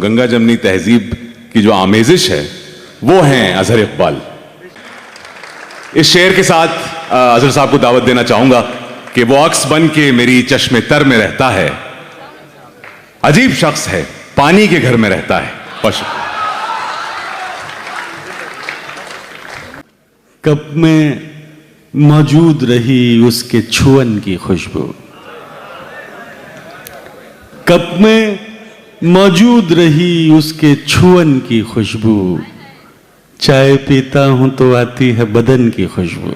गंगा जमनी तहजीब की जो आमेजिश है वो हैं अजहर इकबाल। इस शेर के साथ अजहर साहब को दावत देना चाहूंगा कि वो अक्स बन के मेरी चश्मे तर में रहता है, अजीब शख्स है पानी के घर में रहता है। कप में मौजूद रही उसके छुअन की खुशबू, कप में मौजूद रही उसके छुअन की खुशबू, चाय पीता हूं तो आती है बदन की खुशबू।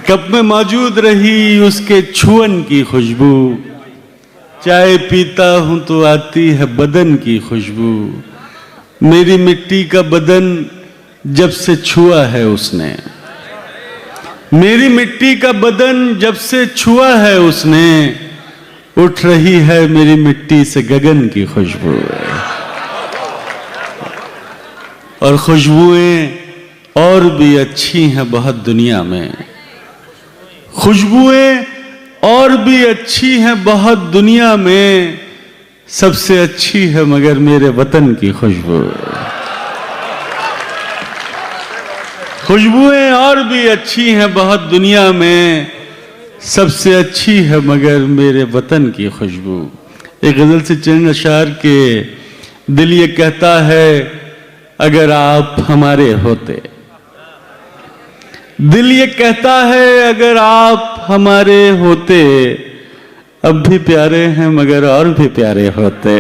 कप में मौजूद रही उसके छुअन की खुशबू, चाय पीता हूं तो आती है बदन की खुशबू। मेरी मिट्टी का बदन जब से छुआ है उसने, मेरी मिट्टी का बदन जब से छुआ है उसने, उठ रही है मेरी मिट्टी से गगन की खुशबू। और खुशबुएं और भी अच्छी हैं बहुत दुनिया में, खुशबुएं और भी अच्छी हैं बहुत दुनिया में, सबसे अच्छी है मगर मेरे वतन की खुशबू। खुशबुएं और भी अच्छी हैं बहुत दुनिया में, सबसे अच्छी है मगर मेरे वतन की खुशबू। एक गजल से चंद अशार के दिल ये कहता है अगर आप हमारे होते, दिल ये कहता है अगर आप हमारे होते, अब भी प्यारे हैं मगर और भी प्यारे होते।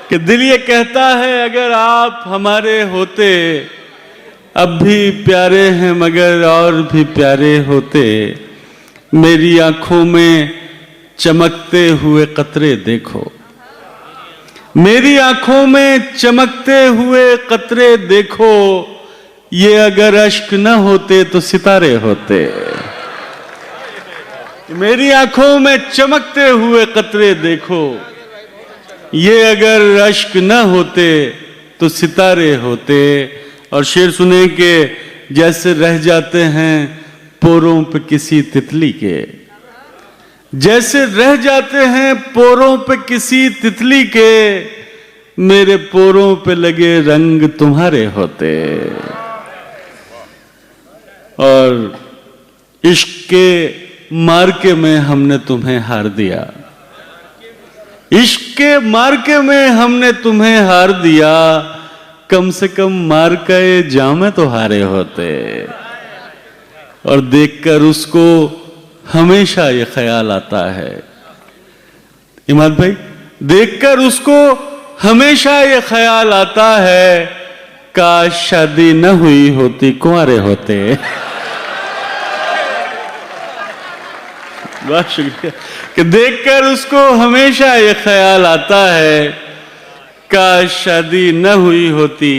कि दिल ये कहता है अगर आप हमारे होते, अब भी प्यारे हैं मगर और भी प्यारे होते। मेरी आंखों में चमकते हुए कतरे देखो, मेरी आंखों में चमकते हुए कतरे देखो, ये अगर अश्क न होते तो सितारे होते। मेरी आंखों में चमकते हुए कतरे देखो, ये अगर अश्क न होते तो सितारे होते। और शेर सुने के जैसे रह जाते हैं पोरों पे किसी तितली के, जैसे रह जाते हैं पोरों पे किसी तितली के, मेरे पोरों पे लगे रंग तुम्हारे होते। और इश्क के मार्के में हमने तुम्हें हार दिया, इश्क के मार्के में हमने तुम्हें हार दिया, कम से कम मार्के जामे तो हारे होते। और देखकर उसको हमेशा ये ख्याल आता है, इमाद भाई, देखकर उसको हमेशा ये ख्याल आता है, काश शादी न हुई होती कुंवारे होते। बहुत शुक्रिया। कि देखकर उसको हमेशा ये ख्याल आता है, काश शादी न हुई होती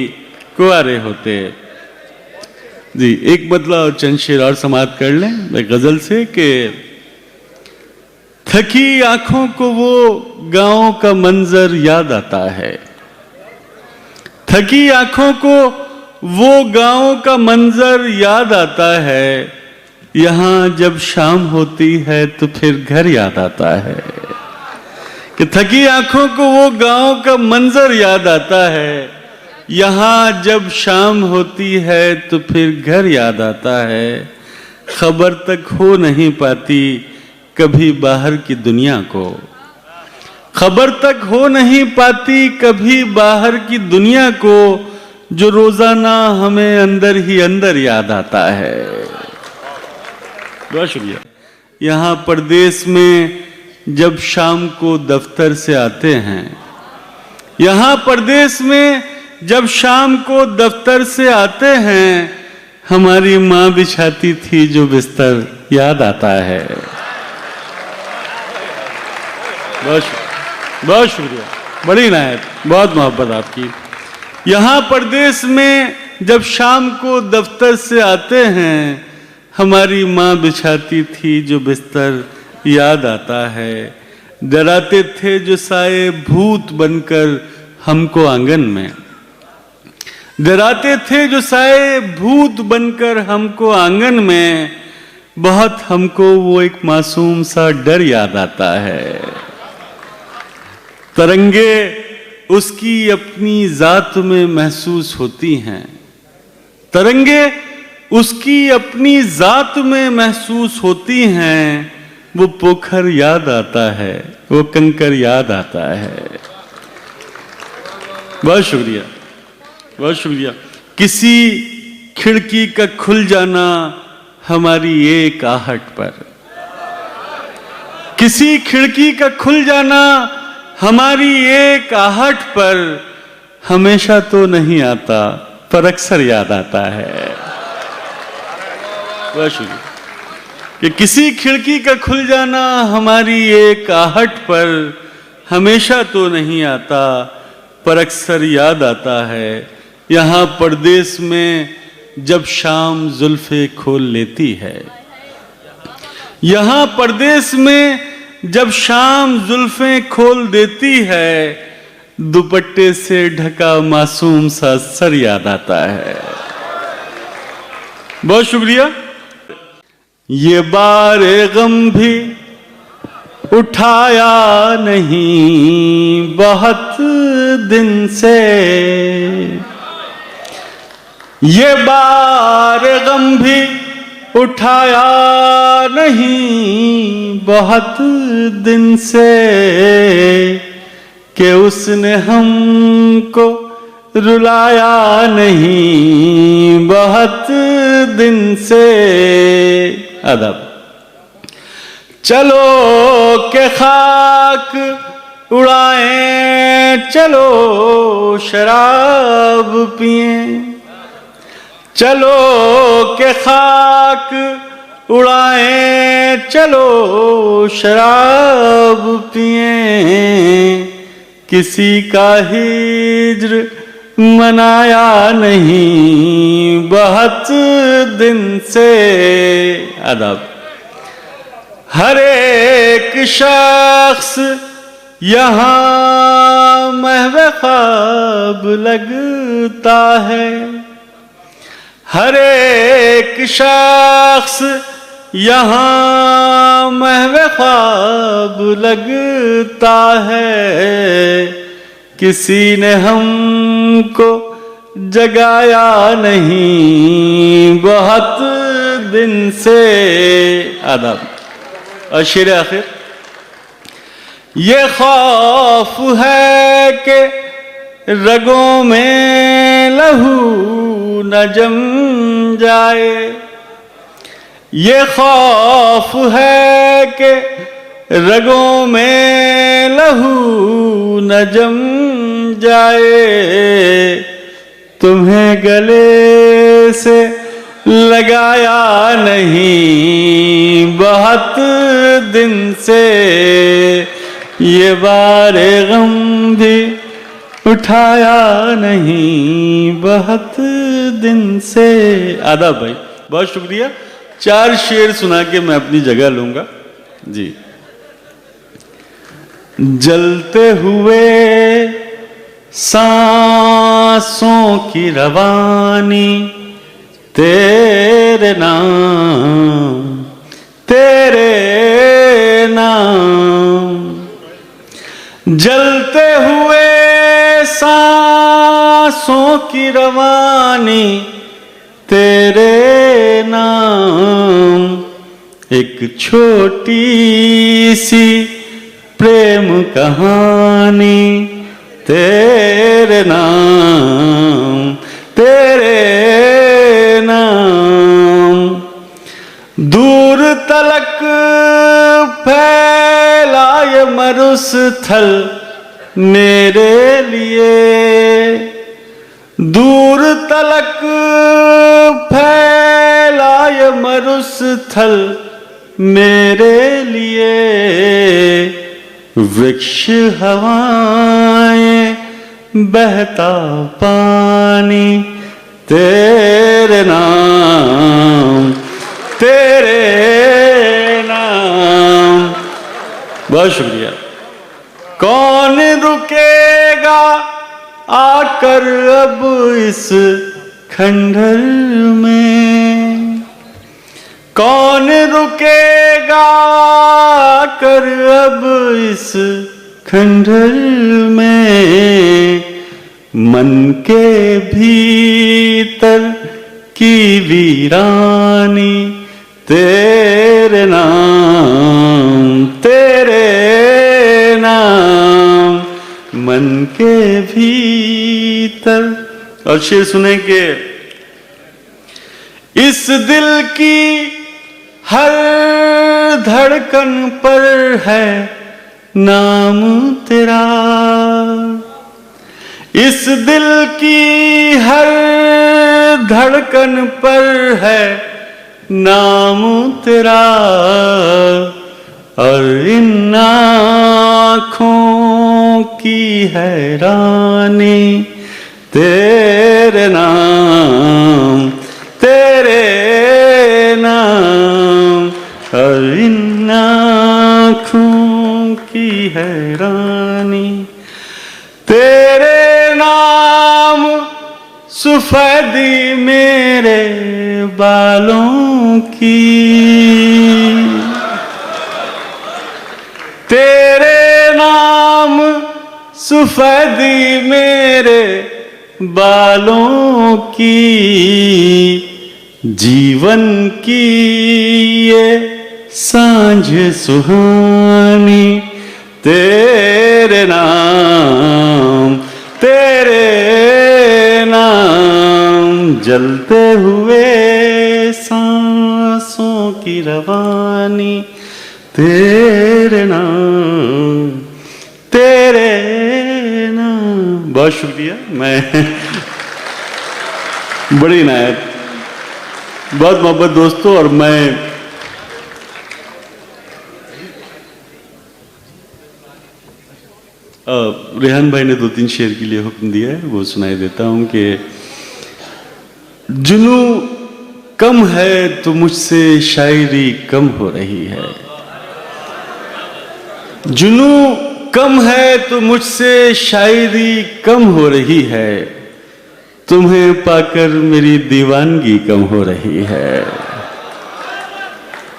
कुंवारे होते। जी एक बदला और चंद शेर और समाप्त कर लें एक गजल से कि थकी आंखों को वो गांव का मंजर याद आता है, थकी आंखों को वो गांव का मंजर याद आता है, यहां जब शाम होती है तो फिर घर याद आता है। कि थकी आंखों को वो गांव का मंजर याद आता है, यहां जब शाम होती है तो फिर घर याद आता है। खबर तक हो नहीं पाती कभी बाहर की दुनिया को, खबर तक हो नहीं पाती कभी बाहर की दुनिया को, जो रोजाना हमें अंदर ही अंदर याद आता है। बहुत शुक्रिया। यहाँ परदेश में जब शाम को दफ्तर से आते हैं, यहाँ परदेश में जब शाम को दफ्तर से आते हैं, हमारी माँ बिछाती थी जो बिस्तर याद आता है। बहुत शुक्रिया, बड़ी इनायत, बहुत मोहब्बत आपकी। यहाँ परदेश में जब शाम को दफ्तर से आते हैं, हमारी माँ बिछाती थी जो बिस्तर याद आता है। डराते थे जो साए भूत बनकर हमको आंगन में, डराते थे जो साए भूत बनकर हमको आंगन में, बहुत हमको वो एक मासूम सा डर याद आता है। तरंगे उसकी अपनी जात में महसूस होती हैं, तरंगे उसकी अपनी जात में महसूस होती हैं। वो पोखर याद आता है, वो कंकर याद आता है। बहुत शुक्रिया, बहुत शुक्रिया। किसी खिड़की का खुल जाना हमारी एक आहट पर, किसी खिड़की का खुल जाना हमारी एक आहट पर हमेशा तो नहीं आता, पर अक्सर याद आता है। बहुत शुक्रिया। कि किसी खिड़की का खुल जाना हमारी एक आहट पर हमेशा तो नहीं आता, पर अक्सर याद आता है। यहाँ परदेश में जब शाम जुल्फे खोल लेती है, यहाँ परदेश में जब शाम जुल्फे खोल देती है, दुपट्टे से ढका मासूम सा सर याद आता है। बहुत शुक्रिया। ये बारे गम भी उठाया नहीं बहुत दिन से, ये बारे गम भी उठाया नहीं बहुत दिन से, कि उसने हमको रुलाया नहीं बहुत दिन से। अदब। चलो के खाक उड़ाएं, चलो शराब पिएं, चलो के खाक उड़ाएं, चलो शराब पिएं। किसी का हिज्र मनाया नहीं बहुत दिन से। अदब। हर एक शख्स यहाँ महवे ख्वाब लगता है, हर एक शख्स यहाँ महवे ख्वाब लगता है। किसी ने हमको जगाया नहीं बहुत दिन से। आदाब। और शेर आखिर, ये खौफ है कि रगों में लहू न जम जाए, ये खौफ है कि रगों में लहू न जम जाए। तुम्हें गले से लगाया नहीं बहुत दिन से, ये बारे गम भी उठाया नहीं बहुत दिन से। आदाब भाई, बहुत शुक्रिया। 4 शेर सुना के मैं अपनी जगह लूंगा जी। जलते हुए सांसों की रवानी तेरे नाम, तेरे नाम। जलते हुए सांसों की रवानी तेरे नाम। एक छोटी सी प्रेम कहानी तेरे नाम, तेरे नाम। दूर तलक फैलाए मरुस्थल मेरे लिए, दूर तलक फैलाए मरुस्थल मेरे लिए। वृक्ष हवाएं बहता पानी तेरे नाम, तेरे नाम। बहुत शुक्रिया। कौन रुकेगा आकर अब इस खंडर में, कौन रुकेगा आकर अब इस खंडहर में मन के भीतर की वीरानी तेरे नाम मन के भीतर। और शेर सुने के इस दिल की हर धड़कन पर है नाम तेरा, इस दिल की हर धड़कन पर है नाम तेरा, और इन आँखों की हैरानी तेरे नाम और इन आँखों की हैरानी तेरे नाम। सफेदी मेरे बालों की तेरे नाम, सफेदी मेरे बालों की, जीवन की ये सांझ सुहानी तेरे नाम जलते हुए सांसों की रवानी तेरे नाम। बहुत शुक्रिया। मैं बड़ी इनायत, बहुत मोहब्बत दोस्तों। और मैं रेहान भाई ने 2-3 शेर के लिए हुक्म दिया है, वो सुनाई देता हूं कि जुनू कम है तो मुझसे शायरी कम हो रही है, जुनू कम है तो मुझसे शायरी कम हो रही है, तुम्हें पाकर मेरी दीवानगी कम हो रही है।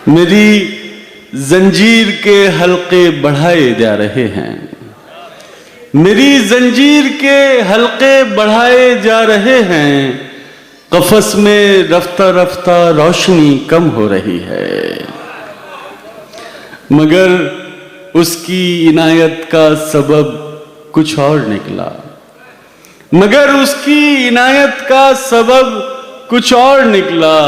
मेरी जंजीर के हल्के बढ़ाए जा रहे हैं, मेरी जंजीर के हल्के बढ़ाए जा रहे हैं, कफस में रफ्ता रफ्ता रोशनी कम हो रही है, मगर उसकी इनायत का सबब कुछ और निकला, मगर उसकी इनायत का सबब कुछ और निकला।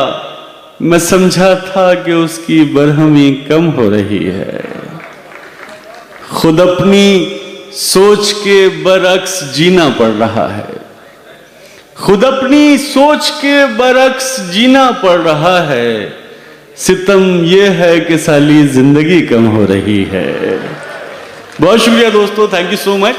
मैं समझा था कि उसकी बरहमी कम हो रही है, खुद अपनी सोच के बरअक्स जीना पड़ रहा है, खुद अपनी सोच के बरअक्स जीना पड़ रहा है। सितम ये है कि साली जिंदगी कम हो रही है। बहुत शुक्रिया दोस्तों, थैंक यू सो मच।